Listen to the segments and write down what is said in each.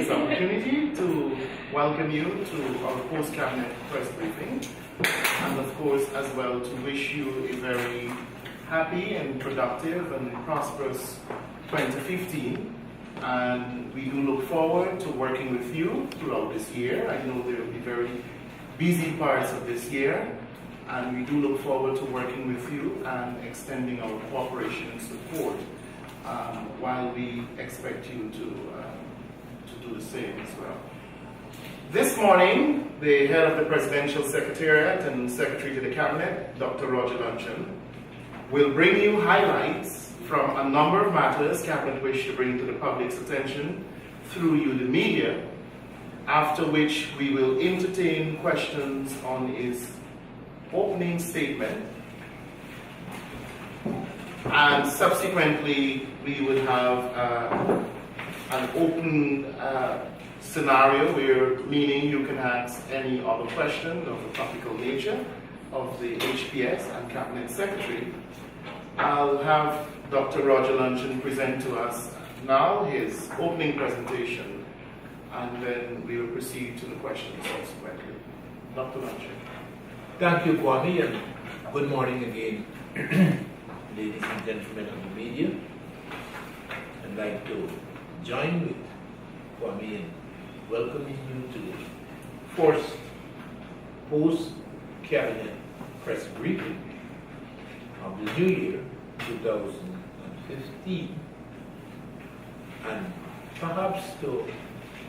this opportunity to welcome you to our post-cabinet press briefing, and of course as well to wish you a very happy and productive and prosperous 2015. And we do look forward to working with you throughout this year. I know there will be very busy parts of this year, and we do look forward to working with you and extending our cooperation and support while we expect you to do the same as well. This morning, the head of the Presidential Secretariat and Secretary to the Cabinet, Dr. Roger Luncheon, will bring you highlights from a number of matters Cabinet wish to bring to the public's attention through you, the media, after which we will entertain questions on his opening statement, and subsequently we would have an open scenario where, meaning you can ask any other question of a topical nature of the HPS and Cabinet Secretary. I'll have Dr. Roger Luncheon present to us now his opening presentation, and then we will proceed to the questions subsequently. Dr. Luncheon. Thank you, Kwame, and good morning again, ladies and gentlemen of the media. I'd like to join with Kwame in welcoming you to the first post-cabinet press briefing of the new year, 2015, and perhaps to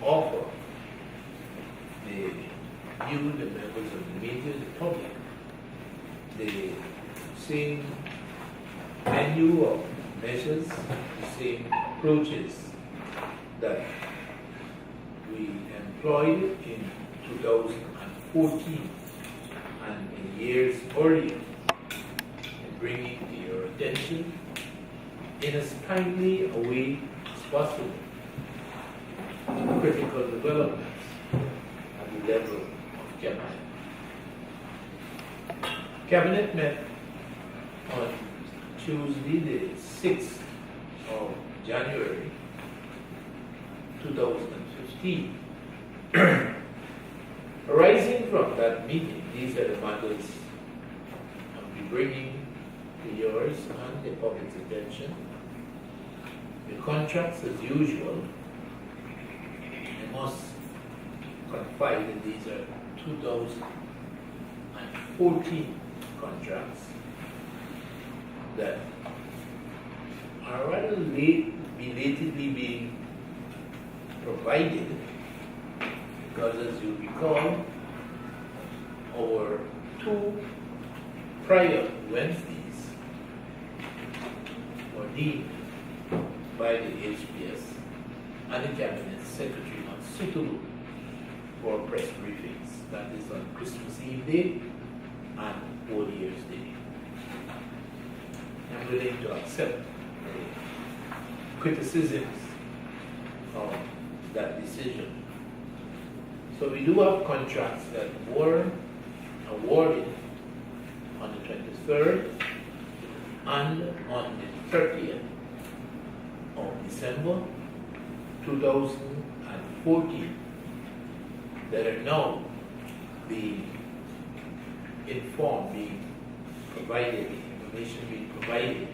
offer you, the members of the media, the public, the same menu of measures, the same approaches that we employed in 2014 and in years earlier, in bringing to your attention in as timely a way as possible critical developments at the level of Cabinet. Cabinet met on Tuesday, the 6th of January 2015. Arising from that meeting, these are the matters I'll be bringing to yours and the public's attention. The contracts, as usual, I must confide that these are 2014 contracts that are rather belatedly being provided, because as you recall, our two prior Wednesdays were deemed by the HPS and the Cabinet Secretary unsuitable for press briefings. That is on Christmas Eve Day and New Year's Day. I'm willing to accept criticisms of that decision. So we do have contracts that were awarded on the 23rd and on the 30th of December 2014 that are now being informed, being provided, the information being provided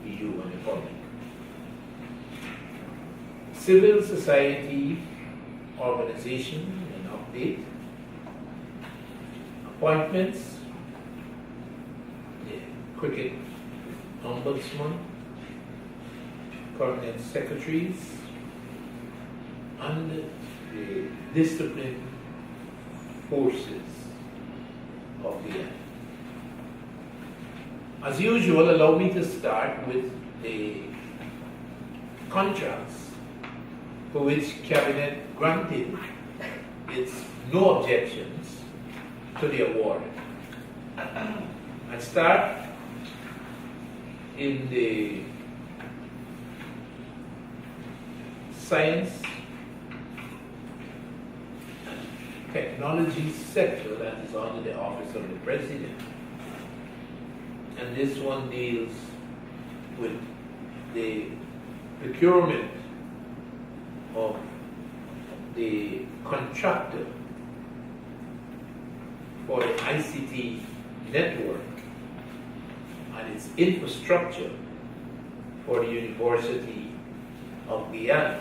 to you and the public. Civil society organization and update, appointments, the cricket ombudsman, permanent secretaries, and the discipline forces of the act. As usual, allow me to start with the contracts for which Cabinet granted its no objections to the award. I start in the science and technology sector that is under the office of the President. And this one deals with the procurement of the contractor for the ICT network and its infrastructure for the University of Guyana.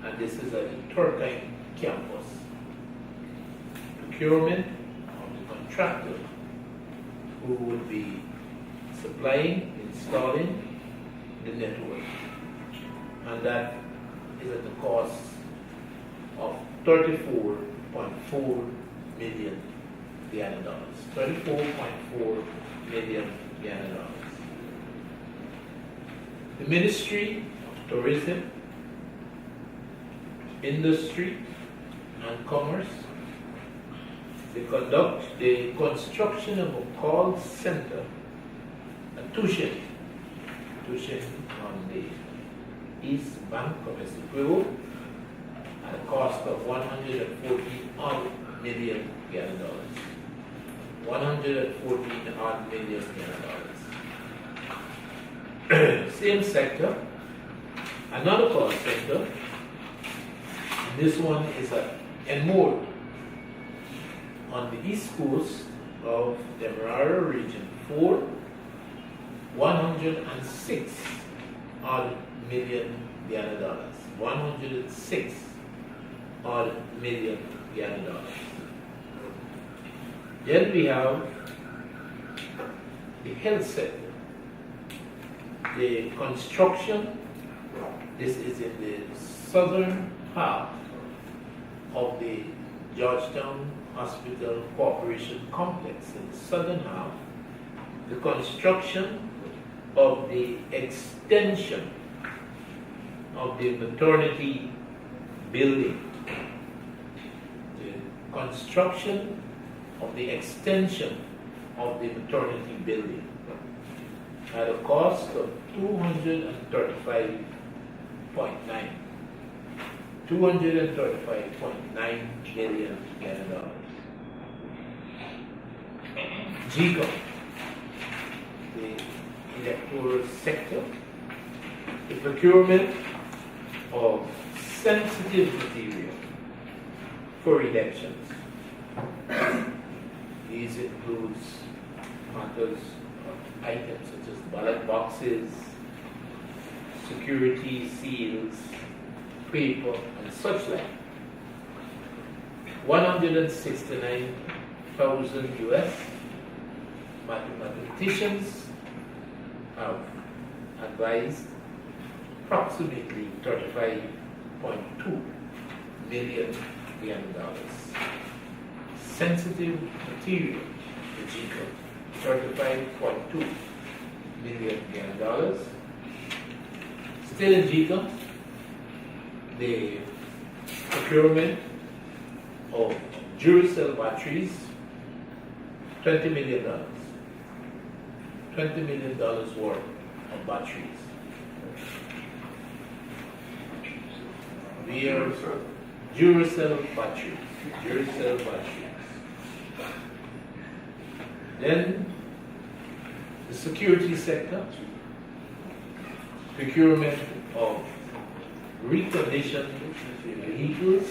And this is at the Turkine campus. Procurement of the contractor who would be supplying, installing the network. And that is at the cost of 34.4 million Guyana dollars. 34.4 million Guyana dollars. The Ministry of Tourism, Industry and Commerce, they conduct the construction of a call center, a tuition on the east bank of Essequibo at a cost of 114 odd million Guyana dollars. 114 odd million Guyana dollars. Same sector, another call center. This one is at Enmore on the east coast of the Demerara region for 106 odd million Guyana dollars. 106 odd million Guyana dollars. Then we have the health sector. The construction, this is in the southern half of the Georgetown Hospital Corporation complex, in the southern half, the construction of the extension of the maternity building. The construction of the extension of the maternity building at a cost of 235.9 million Guyana dollars. GECOM, the electoral sector, the procurement of sensitive material for elections. These includes matters of items such as ballot boxes, security seals, paper, and such like. 169,000 US. Mathematicians have advised approximately 35.2 million Guyana dollars. Sensitive material, the GECOM, 35.2 million Guyana dollars. Still in GECOM, the procurement of Duracell batteries, $20 million. $20 million worth of batteries. We are Duracell batteries. Duracell batteries. Then the security sector, procurement of reconditioned vehicles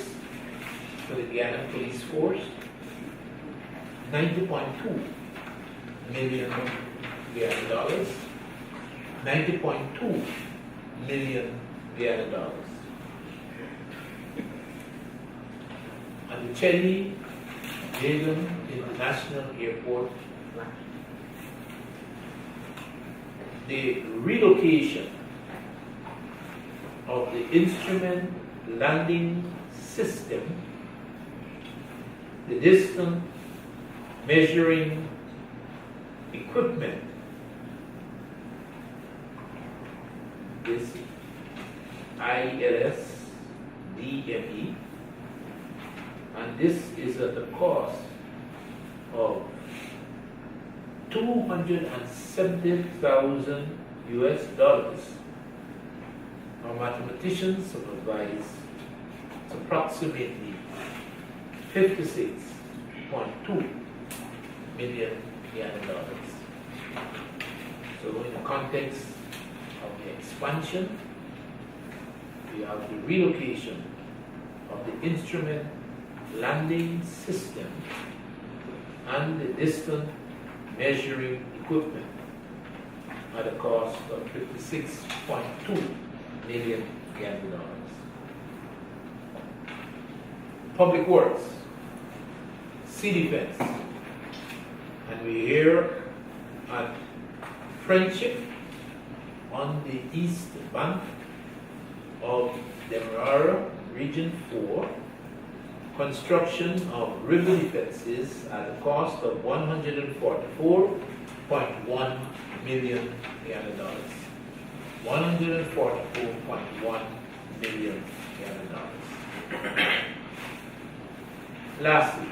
for the Guyana Police Force, 90.2 million Guyana dollars, 90.2 million Guyana dollars. At the Chelly Jagan International Airport, the relocation of the instrument landing system, the distance measuring equipment, this ILS DME, and this is at the cost of 270,000 US dollars. Our mathematicians have advised it's approximately 56.2 million Guyana dollars. So in the context of the expansion, we have the relocation of the instrument landing system and the distance measuring equipment at a cost of $56.2 million. Public Works, Sea Defense, and we're here at Friendship on the east bank of Demerara, Region 4, construction of river defenses at a cost of $144.1 million. $144.1 million. Lastly,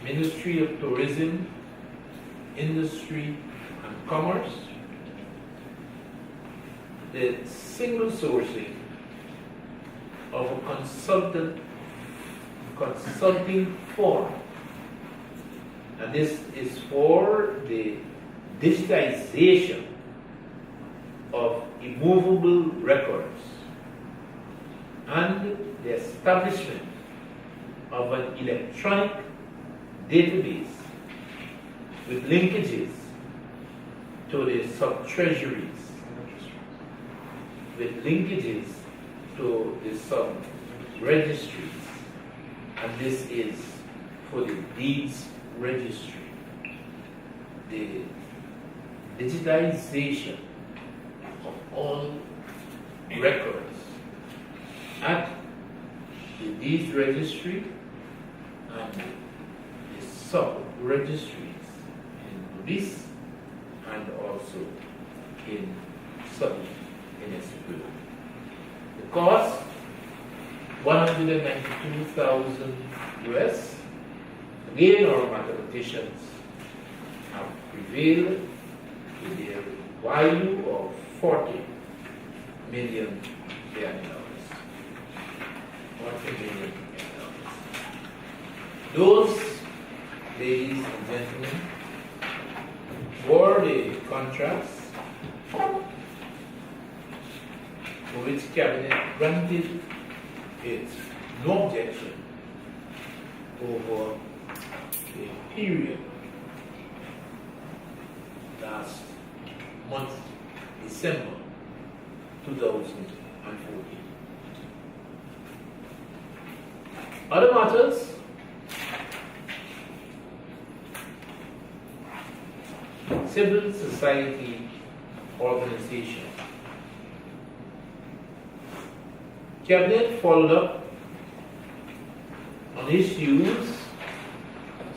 Ministry of Tourism, Industry and Commerce, the single sourcing of a consulting firm, and this is for the digitization of immovable records and the establishment of an electronic database with linkages to the sub-treasuries, with linkages to the sub-registries, and this is for the deeds registry. The digitization of all records at the deeds registry and the sub-registries in police and also in sub-municipal. The cost, $192,000 US. Again, our mathematicians have prevailed with their value of $40 million. Those, ladies and gentlemen, were the contracts for which Cabinet granted its no objection over a period last month, December 2014. Other matters, civil society organization. Cabinet followed up on issues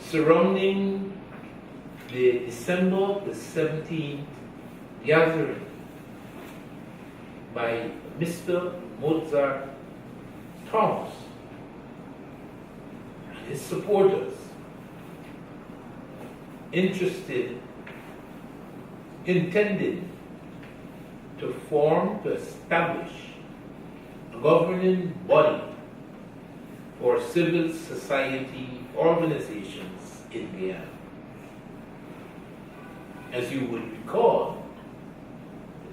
surrounding the December the 17th gathering by Mr. Mozart Thomas and his supporters intended to establish a governing body for civil society organizations in Guyana. As you would recall,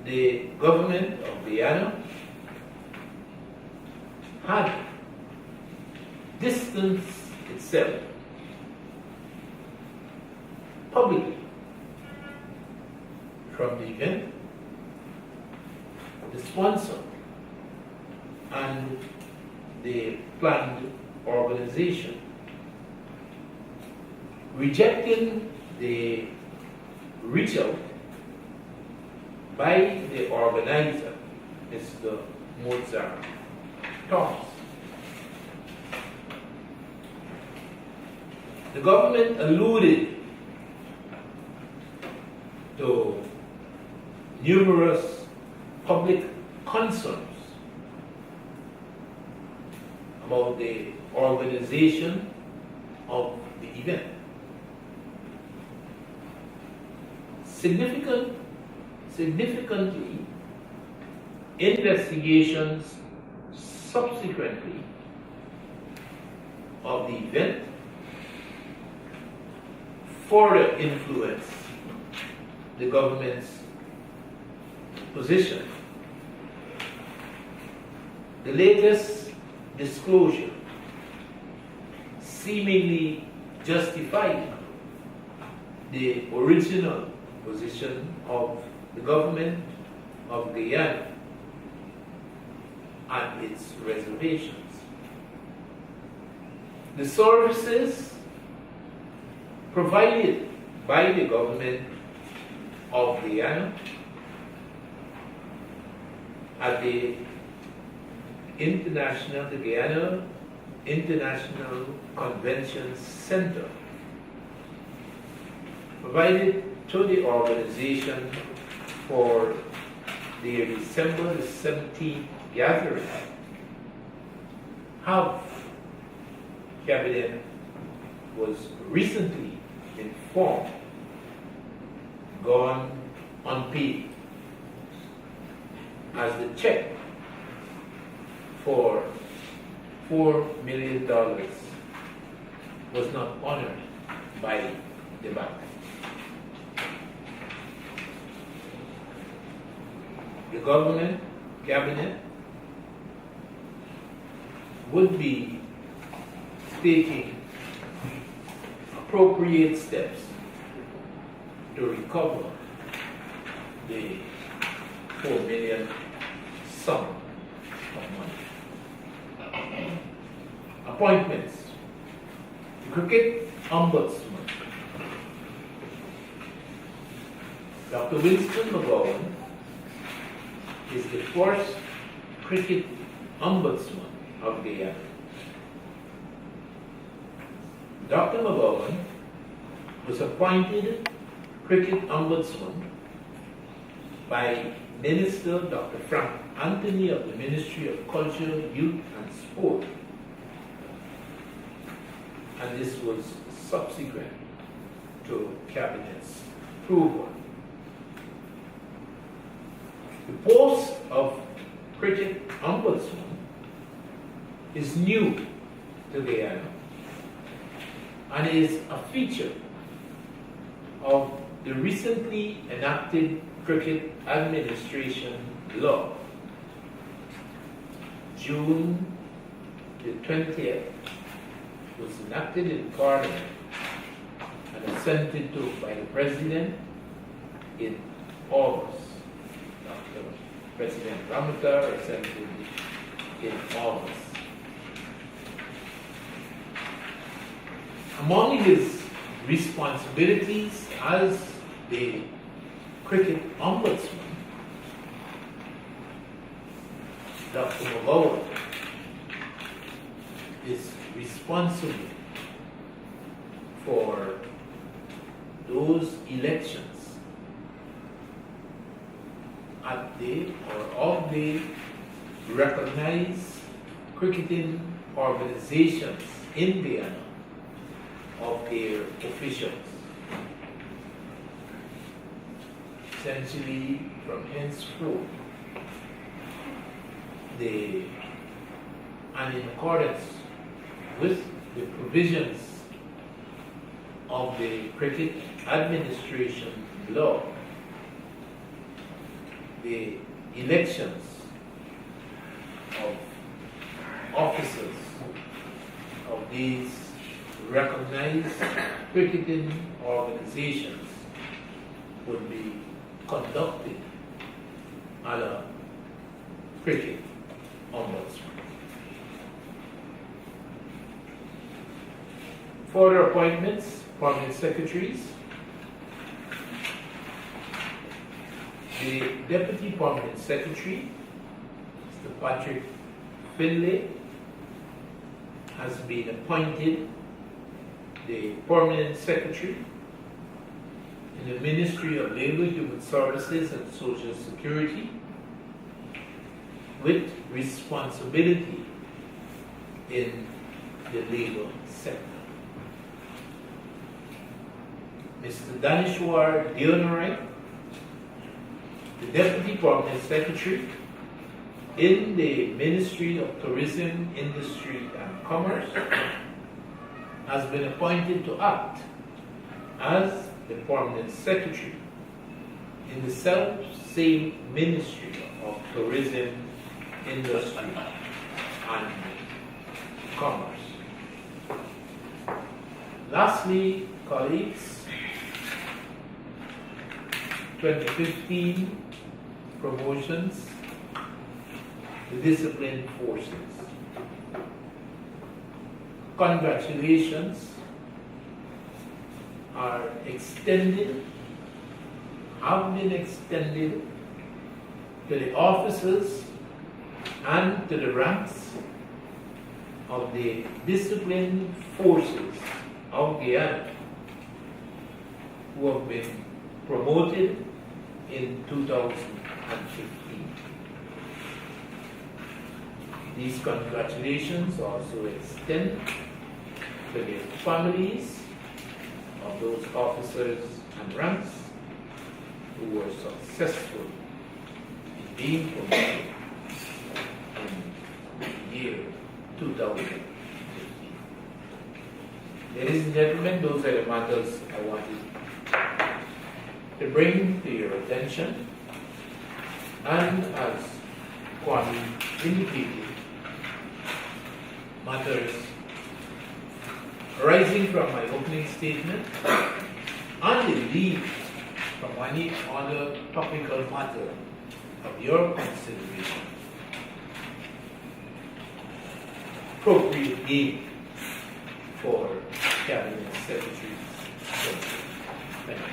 the government of Guyana had distanced itself publicly from the event, the sponsor, and the planned organization, rejecting the reach out by the organizer, Mr. Mozart Thomas. The government alluded to numerous public concerns about the organization of the event. Significantly, investigations subsequently of the event further influenced the government's position. the latest disclosure seemingly justified the original position of the government of Guyana and its reservations. The services provided by the government of Guyana at the Guyana International Convention Center provided to the organization for their December the 17th gathering have, Cabinet was recently informed, gone unpaid, as the check for $4 million was not honored by the bank. The government, cabinet, would be taking appropriate steps to recover the $4 million sum of money. Appointments. The Cricket Ombudsman. Dr. Winston McGowan is the first Cricket Ombudsman of Guyana. Dr. McGowan was appointed Cricket Ombudsman by Minister Dr. Frank Anthony of the Ministry of Culture, Youth and Sport, and this was subsequent to Cabinet's approval. The post of Cricket Ombudsman is new to Guyana and is a feature of the recently enacted Cricket Administration Law. June the 20th was enacted in Parliament and assented to by the President in August. Dr. President Ramata assented in August. Among his responsibilities as the Cricket Ombudsman, Dr. McGowan is responsible for those elections at the or of the recognized cricketing organizations in Guyana of their officials. Essentially, from henceforth, and in accordance with the provisions of the Cricket Administration Law, the elections of officers of these recognized cricketing organizations would be conducted à la Cricket Ombudsman. Further appointments, permanent secretaries. The Deputy Permanent Secretary, Mr. Patrick Finlay, has been appointed the Permanent Secretary in the Ministry of Labor, Human Services and Social Security, with responsibility in the labor sector. Mr. Danishwar Dionarai, the Deputy Permanent Secretary in the Ministry of Tourism, Industry and Commerce, has been appointed to act as the Permanent Secretary in the self-same Ministry of Tourism, Industry and commerce. Lastly, colleagues, 2015 promotions, the discipline forces. Congratulations are extended, have been extended to the officers and to the ranks of the disciplined forces of Guyana who have been promoted in 2015. These congratulations also extend to the families of those officers and ranks who were successful in being promoted in the year 2015. Ladies and gentlemen, those are the matters I wanted to bring to your attention. And as Kwame indicated, matters arising from my opening statement and indeed from any other topical matter of your consideration. Appropriate game for Cabinet Secretary's attention. Thank you.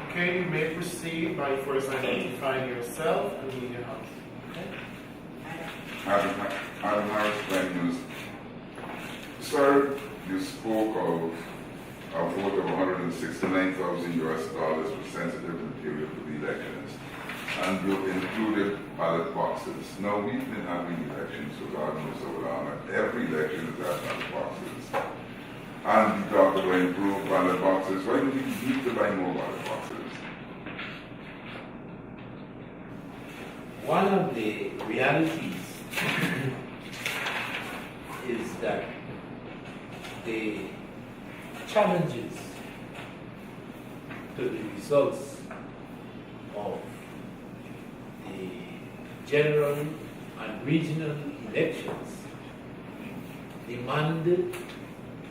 Okay, you may proceed by first identifying yourself and leading your house. Okay. Adam Harris, Prime News. Sir, you spoke of a vote of $169,000 was sensitive to the period for the elections, and you included ballot boxes. Now, we've been having elections for God knows how long, and every election has had ballot boxes. And you talked about improved ballot boxes. Why do we need to buy more ballot boxes? One of the realities is that the challenges to the results of the general and regional elections demanded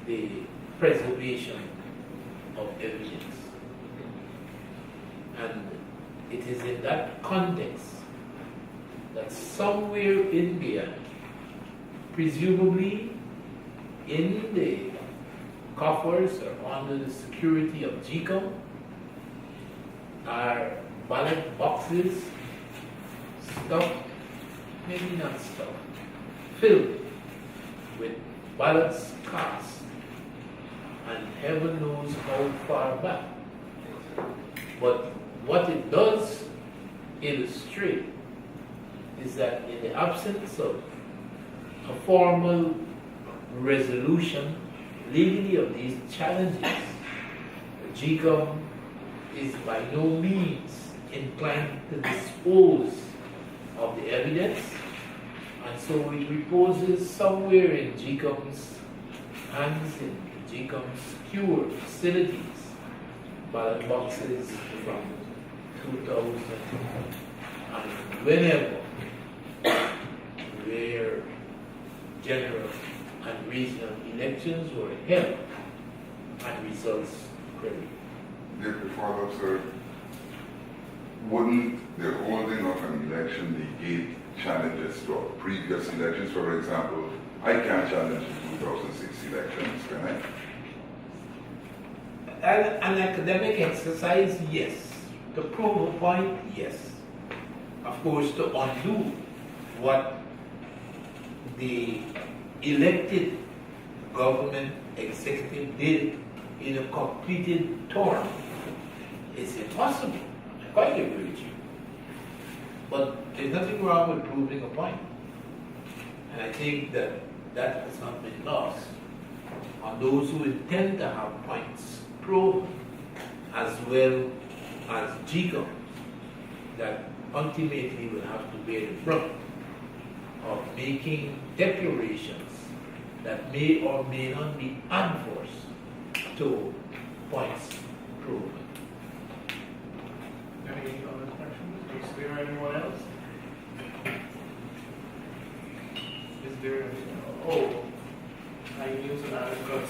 the preservation of evidence. And it is in that context that somewhere in Guyana, presumably in the coffers or under the security of GCOM, are ballot boxes stuffed, maybe not stuffed, filled with ballots cast, and heaven knows how far back. But what it does illustrate is that in the absence of a formal resolution legally of these challenges, GCOM is by no means inclined to dispose of the evidence, and so it reposes somewhere in GCOM's hands, in GCOM's secure facilities, ballot boxes from 2000 and whenever, where general and regional elections were held and results credited. If follow, sir, wouldn't the holding of an election negate challenges to previous elections? For example, I can't challenge the 2006 elections, can I? An academic exercise, yes. To prove a point, yes. Of course, to undo what the elected government executive did in a completed term, it's impossible. I quite agree with you. But there's nothing wrong with proving a point. And I think that that has not been lost on those who intend to have points proven, as well as GCOM, that ultimately will have to bear the brunt of making declarations that may or may not be adverse to points proven. Any other questions? Is there anyone else? Ms.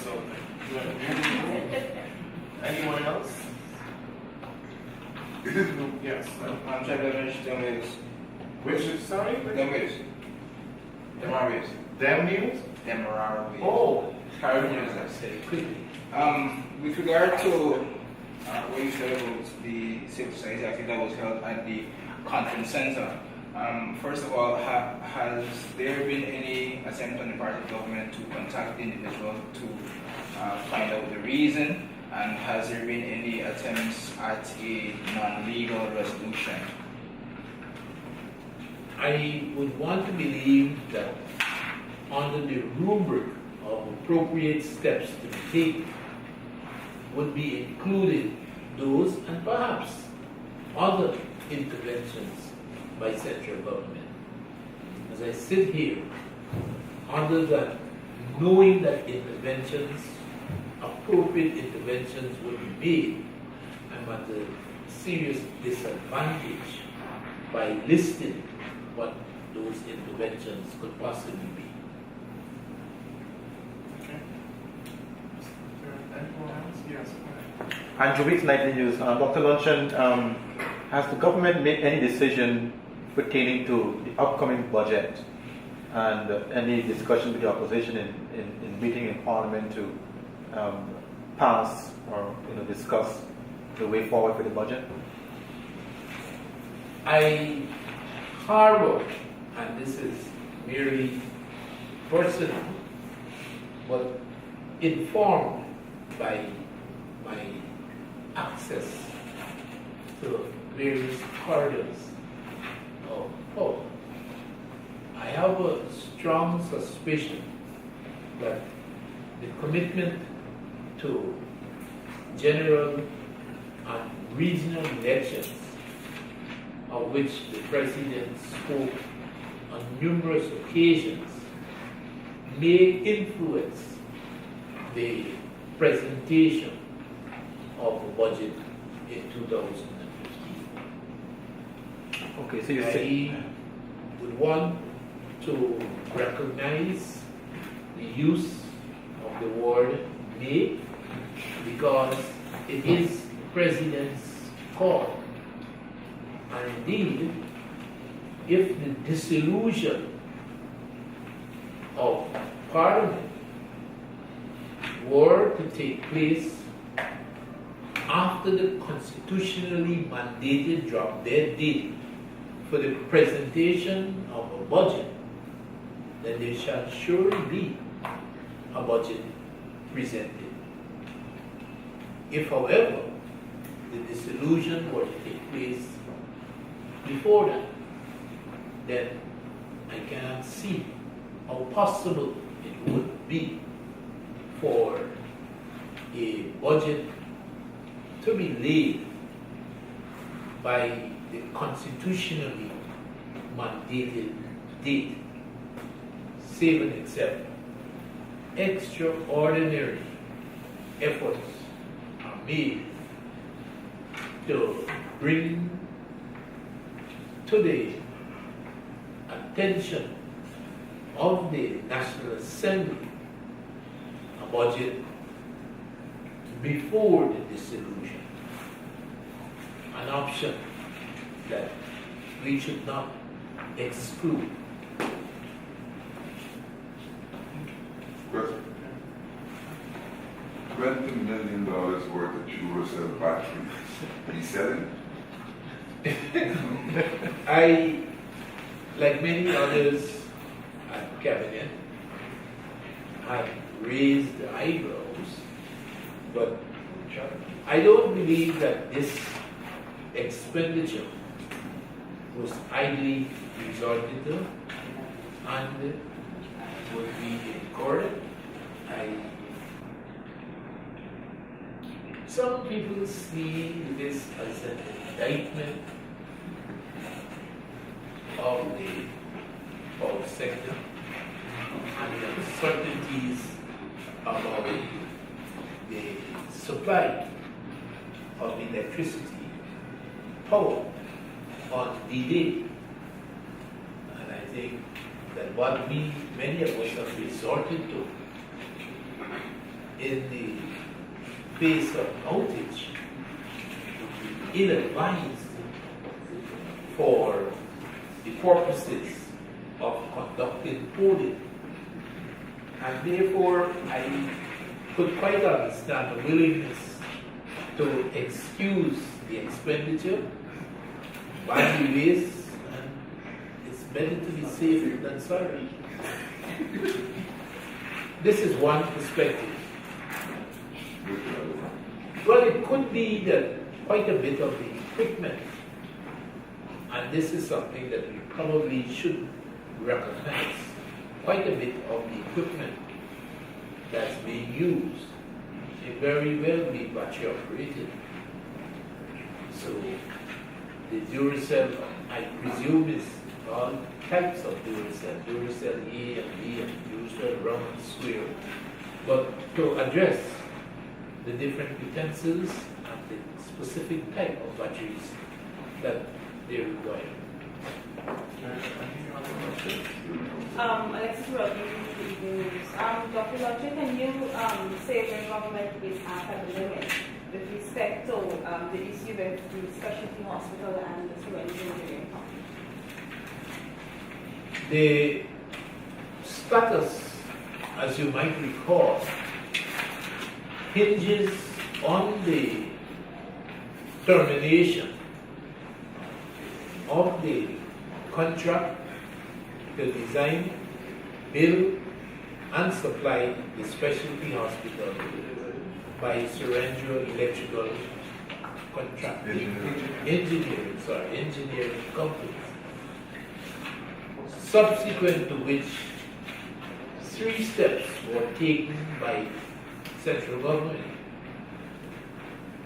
So, anyone else? It is Yes. I'm trying to finish them is Which is, sorry? them is Demaris. Damn news? Demaris. Oh, Caribbean is that city quickly. With regard to what you said about the civil society, I think that was held at the conference center. First of all, has there been any attempt on the part of the government to contact the individual to find out the reason? And has there been any attempts at a non-legal resolution? I would want to believe that under the rubric of appropriate steps to be taken would be included those and perhaps other interventions by central government. As I sit here, other than knowing that interventions, appropriate interventions will be made, I'm at a serious disadvantage by listing what those interventions could possibly be. okay. Anyone else? Yes. Go ahead. Andrew Weeks, Nightly News. Dr. Luncheon, has the government made any decision pertaining to the upcoming budget and any discussion with the opposition in meeting in Parliament to pass or discuss the way forward for the budget? I harbor, and this is merely personal, but informed by my access to various corridors of power, I have a strong suspicion that the commitment to general and regional elections, of which the President spoke on numerous occasions, may influence the presentation of the budget in 2015. Okay, so you say. I would want to recognize the use of the word may, because it is the President's call. And indeed, if the dissolution of Parliament were to take place after the constitutionally mandated drop-dead date for the presentation of a budget, then there shall surely be a budget presented. If, however, the dissolution were to take place before that, then I cannot see how possible it would be for a budget to be laid by the constitutionally mandated date, save and except extraordinary efforts are made to bring to the attention of the National Assembly a budget before the dissolution, an option that we should not exclude. question. $20 million worth of Duracell batteries. He's selling? I, like many others at Cabinet, have raised eyebrows, but I don't believe that this expenditure was idly resorted to and would be incurred. Some people see this as an indictment of the power sector and the uncertainties about the supply of electricity, power on D-Day. And I think that what many of us have resorted to in the face of outage, ill-advised for the purposes of conducting polling. And therefore, I could quite understand the willingness to excuse the expenditure, value waste, and it's better to be safe than sorry. This is one perspective. Well, it could be that quite a bit of the equipment, and this is something that we probably should recognize, quite a bit of the equipment that's being used may very well be battery operated. So the Duracell, I presume, is all types of Duracell, Duracell A and B and Duracell round and square. But to address the different utensils and the specific type of batteries that they require. Alexis Rodney, News. Dr. Luncheon, can you say when government is at the limit with respect to the issue with the specialty hospital and the syringe engineering? The status, as you might recall, hinges on the termination of the contract to design, build, and supply the specialty hospital by Serengio Electrical Contracting engineering companies. Subsequent to which 3 steps were taken by central government.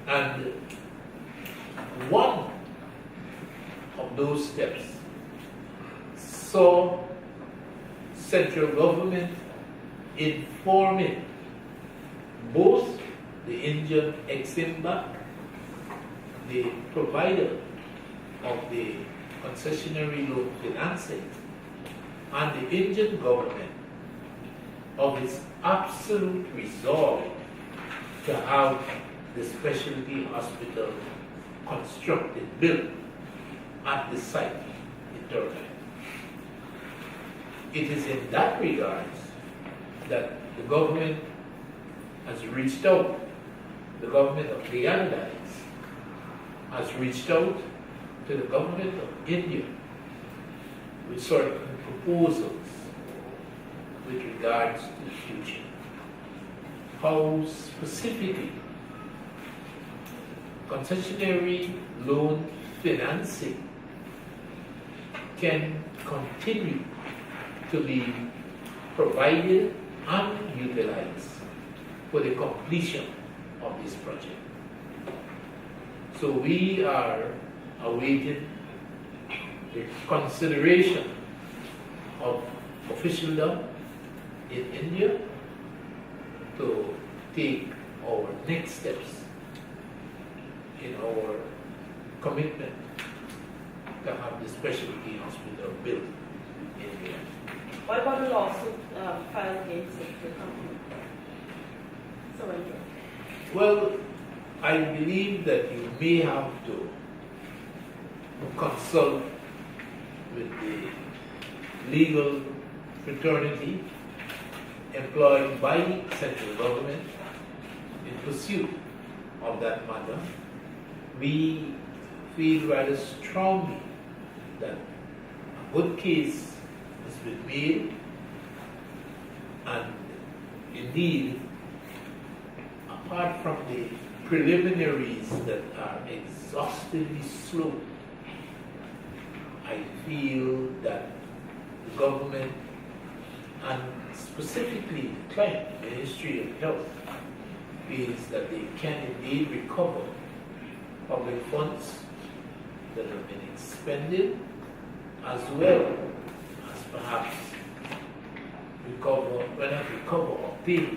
And one of those steps saw central government informing both the Indian Exim Bank, the provider of the concessionary loan financing, and the Indian government of its absolute resolve to have the specialty hospital constructed, built at the site in Turkey. It is in that regard that the government has reached out, the government of the Netherlands has reached out to the government of India with certain proposals with regards to the future. How specifically concessionary loan financing can continue to be provided and utilized for the completion of this project. So we are awaiting the consideration of officialdom in India to take our next steps in our commitment to have the specialty hospital built in India. What about the lawsuit filed against the company? Surrender. Well, I believe that you may have to consult with the legal fraternity employed by central government in pursuit of that matter. We feel rather strongly that a good case has been made, and indeed, apart from the preliminaries that are exhaustively slow, I feel that the government, and specifically the client, the Ministry of Health, feels that they can indeed recover public funds that have been expended, as well as perhaps recover or pay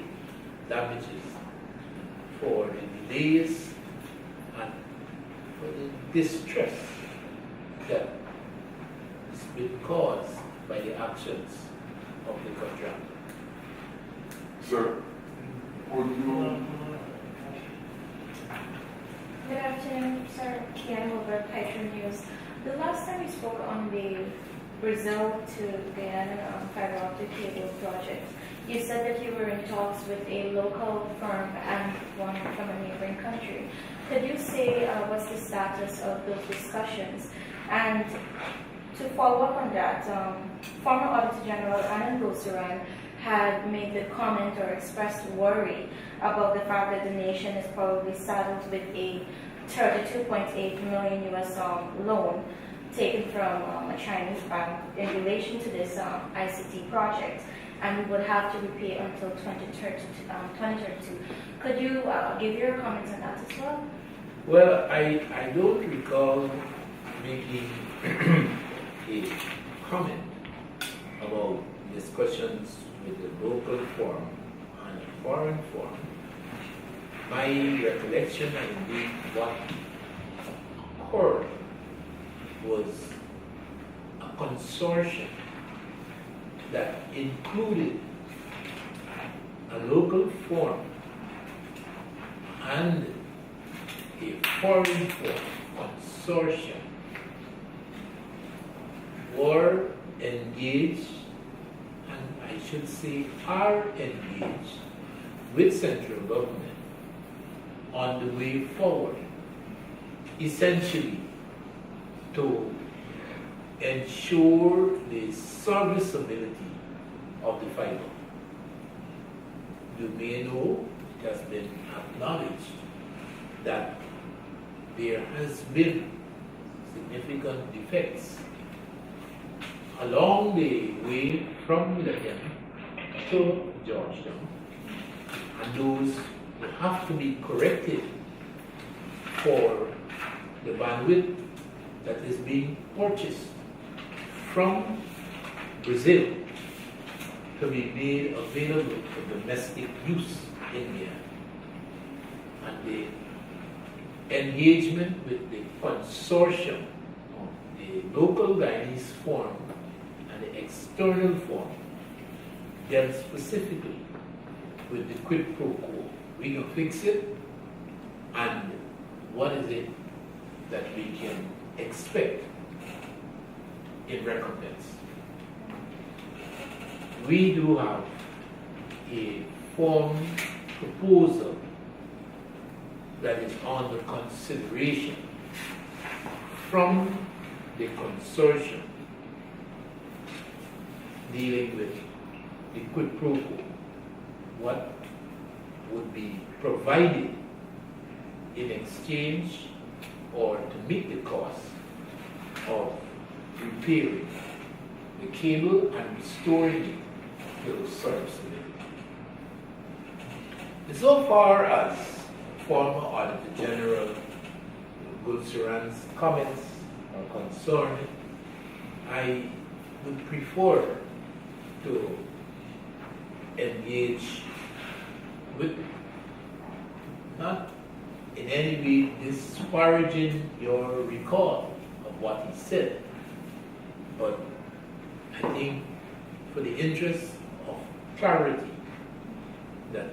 damages for the delays and for the distress that has been caused by the actions of the contractor. Sir, Would you? Good afternoon, sir. Kian Wilbur, Petro News. The last time we spoke on the Brazil to Guyana fiber optic cable project, you said that you were in talks with a local firm and one from a neighboring country. Could you say what's the status of those discussions? And to follow up on that, former Auditor General Anand Gulsuran had made the comment or expressed worry about the fact that the nation is probably saddled with a 32.8 million US loan taken from a Chinese bank in relation to this ICT project, and we would have to repay until 2032. Could you give your comments on that as well? Well, I don't recall making a comment about discussions with the local forum and a foreign forum. My recollection and indeed what occurred was a consortium that included a local forum and a foreign forum consortium were engaged, and I should say are engaged, with central government on the way forward, essentially to ensure the serviceability of the fiber. You may know, it has been acknowledged that there has been significant defects along the way from Milligan to Georgetown, and those will have to be corrected for the bandwidth that is being purchased from Brazil to be made available for domestic use in here. And the engagement with the consortium of the local Guyanese forum and the external forum dealt specifically with the quid pro quo. We can fix it, and what is it that we can expect in recompense? We do have a form proposal that is under consideration from the consortium dealing with the quid pro quo. What would be provided in exchange or to meet the cost of repairing the cable and restoring it to serviceability. So far as former Auditor General Gulsuran's comments are concerned, I would prefer to engage with, not in any way disparaging your recall of what he said, but I think for the interest of clarity that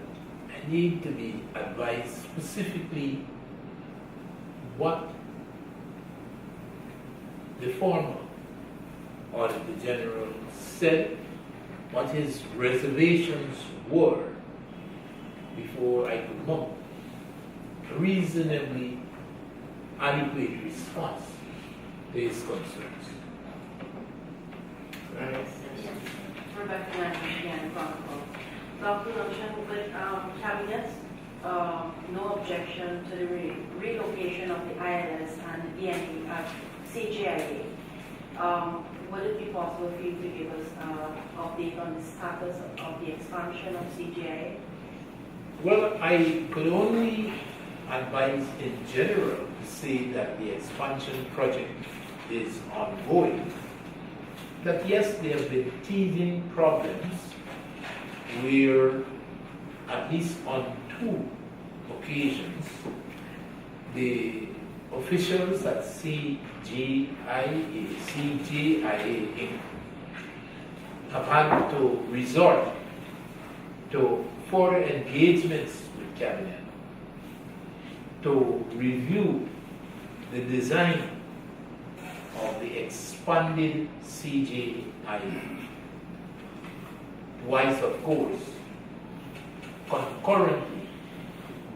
I need to be advised specifically what the former Auditor General said, what his reservations were, before I could mount a reasonably adequate response to his concerns. Rebecca Lange, again, Chronicle. Dr. Luncheon, with Cabinet, no objection to the relocation of the ILS and ENE at CGIA. Would it be possible for you to give us an update on the status of the expansion of CGIA? Well, I could only advise in general to say that the expansion project is ongoing. That yes, there have been teething problems where, at least on 2 occasions, the officials at CGIA Inc. have had to resort to further engagements with Cabinet to review the design of the expanded CJI. Whilst, of course, concurrently,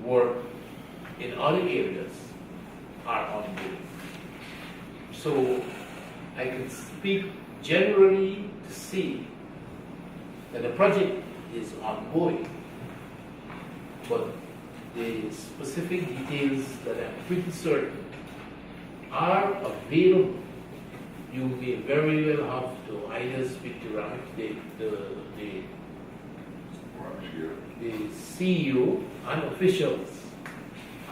work in other areas are ongoing. So I can speak generally to say that the project is ongoing, but the specific details that I'm pretty certain are available. You may very well have to either speak to the CEO and officials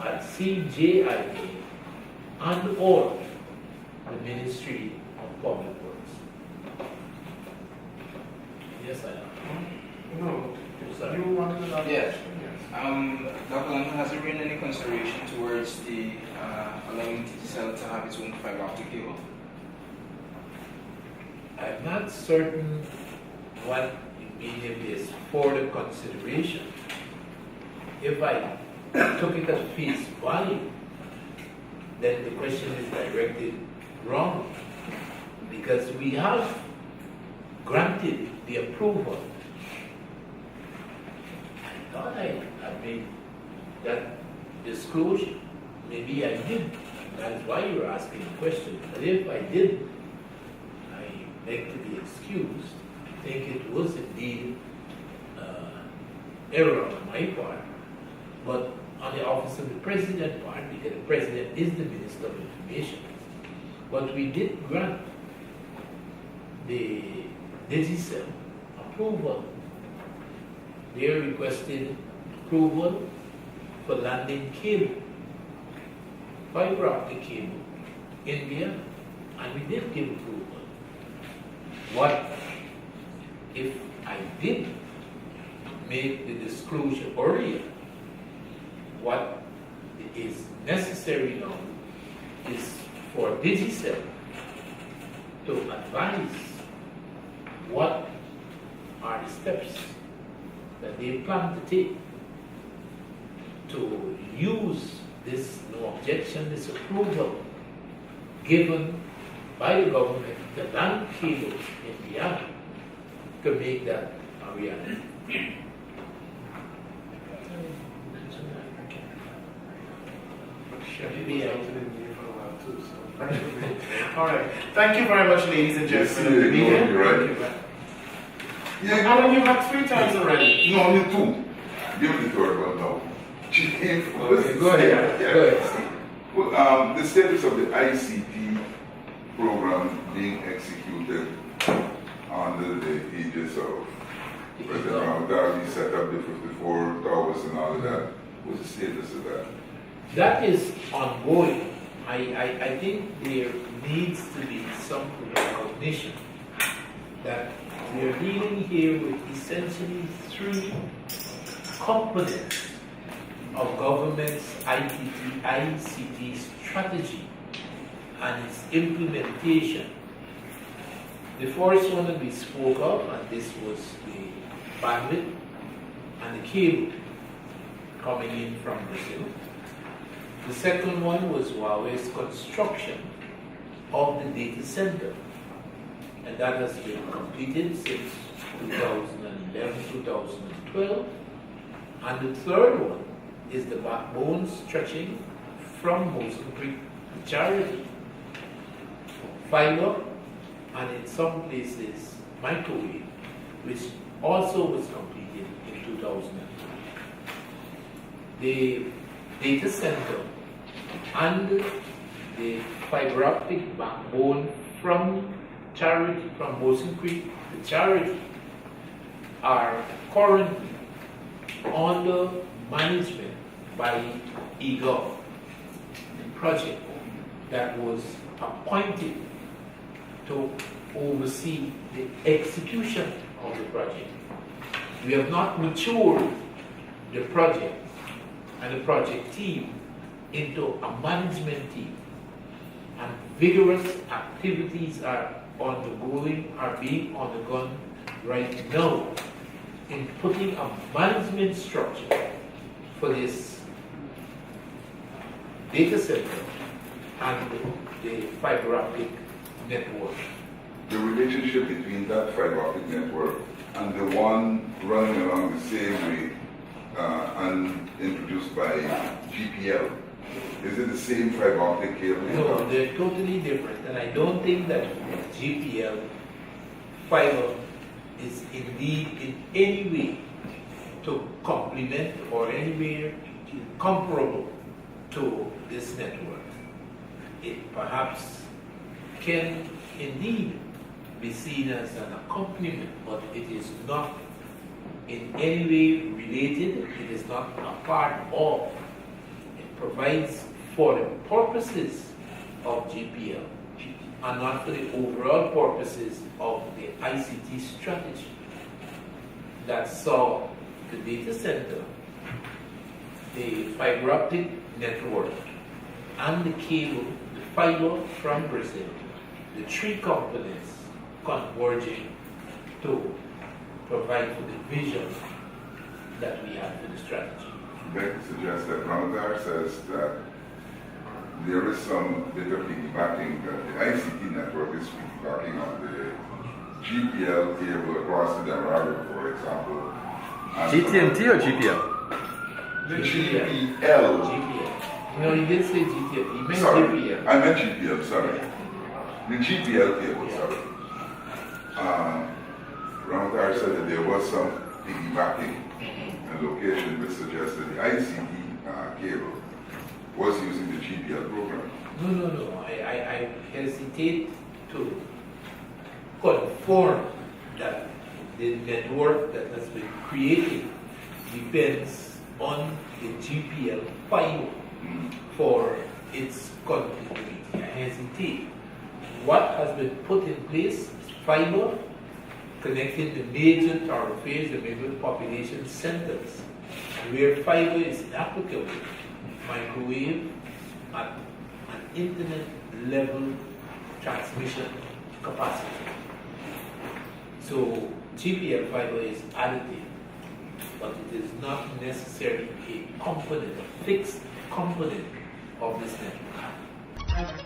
at CJIA and or the Ministry of Public Works. Yes, I am. No. Sorry. You wanted to ask? Yes. Yes. Dr. Luncheon, has there been any consideration towards the allowing TTCell to have its own fiber optic cable? I'm not certain what immediately is for the consideration. If I took it at face value, then the question is directed wrong, because we have granted the approval. I thought I made that disclosure. Maybe I did. That's why you're asking the question. But if I did, I beg to be excused. I think it was indeed error on my part, but on the office of the president part, because the president is the Minister of Information. But we did grant the Digicel approval. They requested approval for landing cable, fiber optic cable, in Vienna, and we did give approval. What if I did make the disclosure earlier? What is necessary now is for Digicel to advise what are the steps that they plan to take to use this no objection, this approval given by the government, the land cable in Vienna, to make that a reality. All right. Thank you very much, ladies and Yes, gentlemen. you ignored me, right? Yeah, Alan, you had 3 times already. no, only 2. Give me the third one now. She came first. Okay, go ahead. Yeah. Go ahead. Well, the status of the ICT program being executed under the aegis of President Darby set up the 54 towers and all of that. What's the status of that? That is ongoing. I think there needs to be some recognition that we are dealing here with essentially 3 components of government's ICT strategy and its implementation. The first one that we spoke of, and this was the bandwidth and the cable coming in from Brazil. The second one was Huawei's construction of the data center, and that has been completed since 2011, 2012. And the third one is the backbone stretching from Mosen Creek to Charity, fiber, and in some places microwave, which also was completed in 2002. The data center and the fiber optic backbone from Charity, from Mosen Creek to Charity, are currently under management by EGOV, the project that was appointed to oversee the execution of the project. We have not matured the project and the project team into a management team, and vigorous activities are ongoing, are being undergone right now in putting a management structure for this data center and the fiber optic network. The relationship between that fiber optic network and the one running along the same way and introduced by GPL, is it the same fiber optic cable? No, they're totally different, and I don't think that GPL fiber is indeed in any way to complement or anywhere comparable to this network. It perhaps can indeed be seen as an accompaniment, but it is not in any way related, it is not a part of. It provides for the purposes of GPL and not for the overall purposes of the ICT strategy that saw the data center, the fiber optic network, and the cable, the fiber from Brazil, the three components converging to provide for the vision that we have for the strategy. Beck suggests that Ramadan says that there is some bit of piggybacking, that the ICT network is piggybacking on the GPL cable across the Demerara, for example. GTMT or GPL? The GPL. GPL. No, you didn't say GTL. You meant Sorry, GPL. I meant GPL, sorry. The GPL cable, sorry. Ramadan said that there was some piggybacking and location which suggested the ICT cable was using the GPL program. No. I hesitate to confirm that the network that has been created depends on the GPL fiber for its continuity. I hesitate. What has been put in place is fiber connecting the major thoroughfares, the major population centers, where fiber is applicable, microwave at an internet level transmission capacity. So GPL fiber is additive, but it is not necessarily a component, a fixed component of this network.